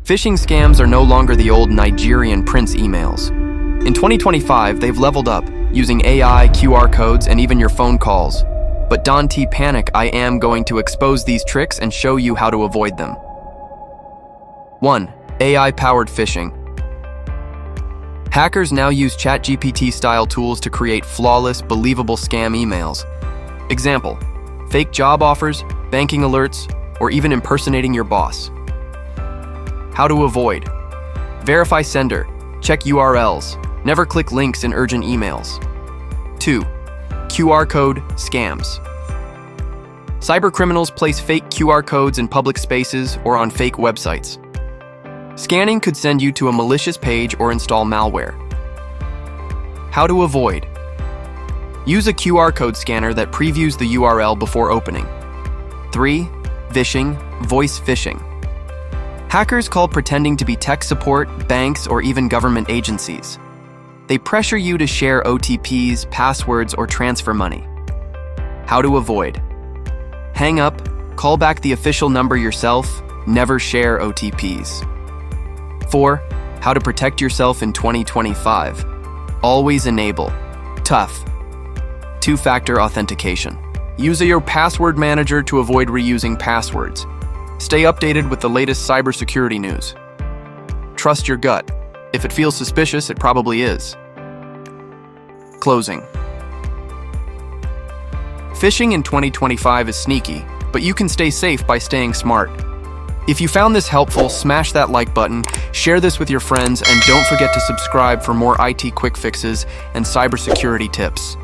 Phishing scams are no longer the old Nigerian prince emails. In 2025, they've leveled up, using AI, QR codes, and even your phone calls. But don't panic, I am going to expose these tricks and show you how to avoid them. 1. AI-powered phishing. Hackers now use ChatGPT-style tools to create flawless, believable scam emails. Example: fake job offers, banking alerts, or even impersonating your boss. How to avoid. Verify sender, check URLs, never click links in urgent emails. 2. QR code scams. Cybercriminals place fake QR codes in public spaces or on fake websites. Scanning could send you to a malicious page or install malware. How to avoid. Use a QR code scanner that previews the URL before opening. 3. Vishing, voice phishing. Hackers call pretending to be tech support, banks, or even government agencies. They pressure you to share OTPs, passwords, or transfer money. How to avoid. Hang up, call back the official number yourself, never share OTPs. 4. How to protect yourself in 2025. Always enable. Tough. 2-factor authentication. Use your password manager to avoid reusing passwords. Stay updated with the latest cybersecurity news. Trust your gut. If it feels suspicious, it probably is. Closing. Phishing in 2025 is sneaky, but you can stay safe by staying smart. If you found this helpful, smash that like button, share this with your friends, and don't forget to subscribe for more IT quick fixes and cybersecurity tips.